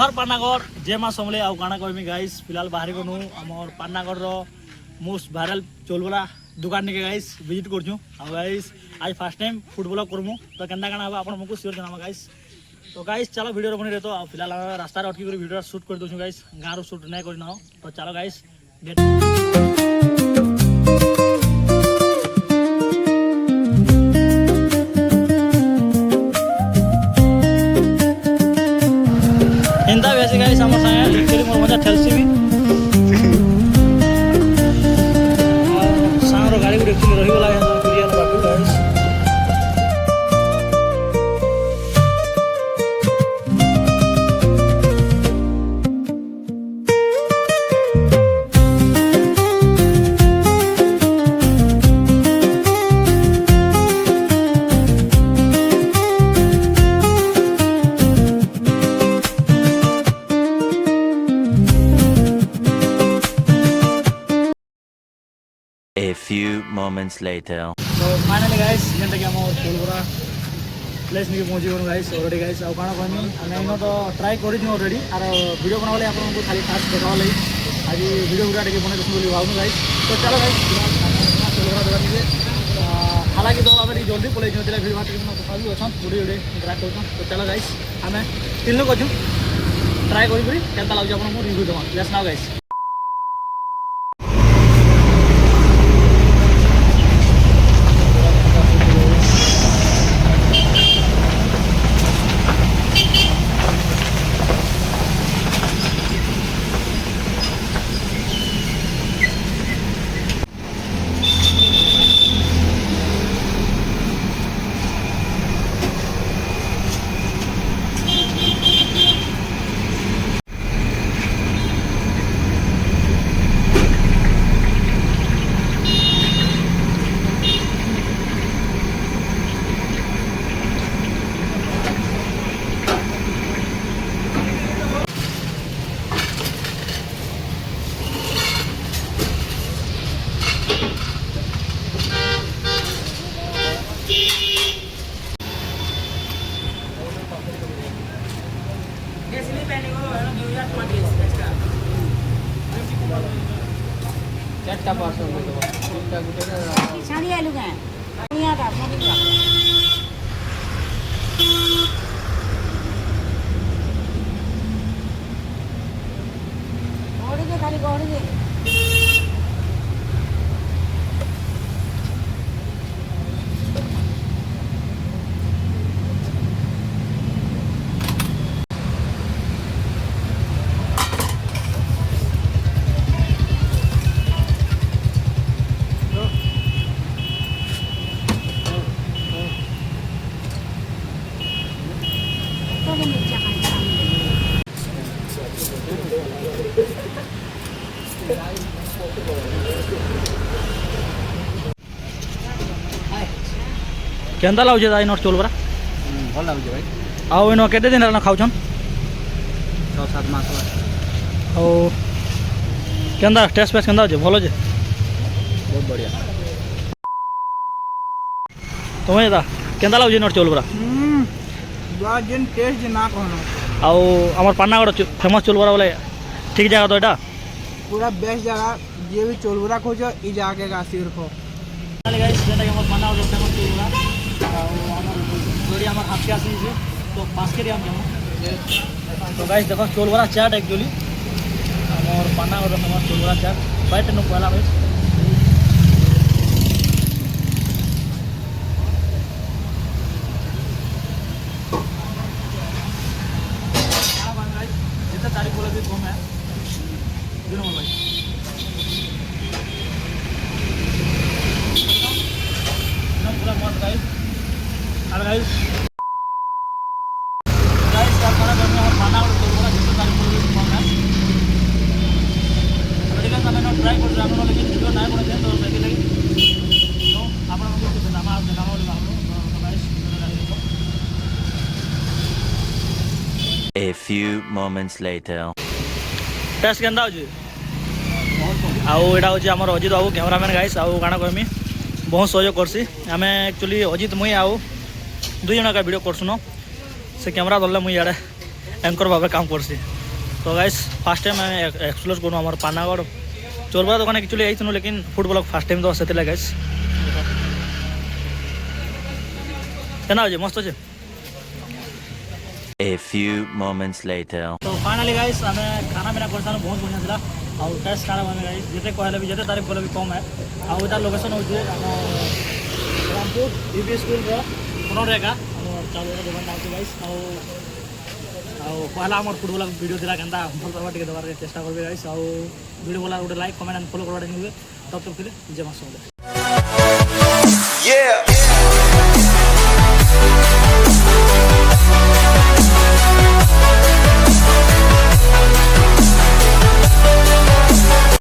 जोहार पानागढ़ जय माँ समले आउ काना कहमी गाइस फिलहाल बाहर को आमर पानागढ़ मोस्ट भाइराल चोलबला दुकान के गाइस विजिट करछू आ गाइस आज फर्स्ट टाइम फुटबॉल करमु तो केनता काना हम आपको सियोर जनामा गाइस। तो गाइस चलो वीडियो बनी रहे तो फिलहाल रास्ता अटकी कर वीडियो शूट कर दूँ गाइस गाँव शूट नहीं करना तो चलो गाइस हिंदा वैसे गाइस हमर संगे एक्चुअली मोर मजा ठेलसी भी सांगरो गाड़ी गुडी एक्चुअली रही वाला है क्लियर बाटू guys. A few moments later. So finally guys जेंटा कि हम चोलबरा प्लेस में पहुंची गयो गाइस ऑलरेडी गाइस आ काना कहमी हम इनो तो ट्राई करी थी ऑलरेडी और वीडियो बनावले आपन को खाली फास्ट देखावा लई आज वीडियो गुडा के बने देखु बोली भावनु गाइस। तो चलो गाइस चोलबरा दुकान के हालांकि तो अबे जल्दी पळे जो तेला भीड़ भाट के तो भी अछन वीडियो वीडियो ग्राहक करछन। तो चलो गाइस हमें तीन लोग अछु ट्राई करी करी केनता लागै आपन को रिव्यू देबा लेट्स नाउ गाइस। चारटा पार्सल दे दो तीनटा गुटे साड़ी आलू का दुनिया का साड़ी का गोड़ी के खाली गोड़ी के केनता लाउजे दाई नोट चोलबरा भल लागे भाई आउ इनो केते दिन रहना खाउछन 6-7 मास ओ केनता टेस्ट पेस्ट केनता जे भलो जे बहुत बढ़िया तुम्हें दा केनता लाउजे नोट चोलबरा बा जेन टेस्ट जे ना कहनो आउ हमर पानागढ़ फेमस चोलबरा वाले ठीक जगह तो एटा पूरा बेस्ट जगह जे भी चोलबरा खोजो ई जगह के आसीर खो गाइस जेटा कि हमर पानागढ़ फेमस चोलबरा जोड़ी हमार हाथ के आसी छे तो पास के हम जाऊ। तो गाइस देखो चोलबरा चाट एक्चुअली हमर पानागढ़ फेमस चोलबरा चाट बाइट न पहला गाइस क्या बन गाइस जितना तारीफ बोला भी कम है दिनो भाई ना पूरा मस्त गाइस और गाइस क्या खाना करना है खाना और चोलबरा जितना तारीफ बोला भी कम है तो गाइस हमें ट्राई कर रहे हैं लेकिन वीडियो नहीं बने तो सही लगी तो आप लोगों को नाम वाले हम लोग तो guys A few moments later. Test केनता होची आउ एटा होची हमर अजित बाबू कैमरामैन गाइस आउ काना कहमी बहुत सहयोग करसी आमे एक्चुअली अजित मुई आउ दुई जन का वीडियो करसुनो से कैमरा धरले मुई याडे एंकर भाव काम करसी। तो गाइस फास्ट टाइम आम एक्सप्लोर करूँ आम पानागढ़ चोलबरा दुकान एक्चुअली आई लेकिन फुटबॉल फास्ट टाइम तो से गाइस केना हो मस्त अच्छे। A few moments later. तो फाइनाली गाइस आम खाना पीना कर बहुत बढ़िया था और टेस्ट खाना बने गाइस जिते कहले भी जिते तारीफ कले भी कम है आउ तार लोकेशन हो रामपुर यूपी स्कूल पुनः एका चालू दुकान नाम गाइस कहला आम फुटबॉल वीडियो दिला के भल पार्बा टे देवार चेष्टा करेंगे गाइस आउ वीडियो बोला गोटे लाइक कमेंट एंड फॉलो करवा तब तक फिर जय मां।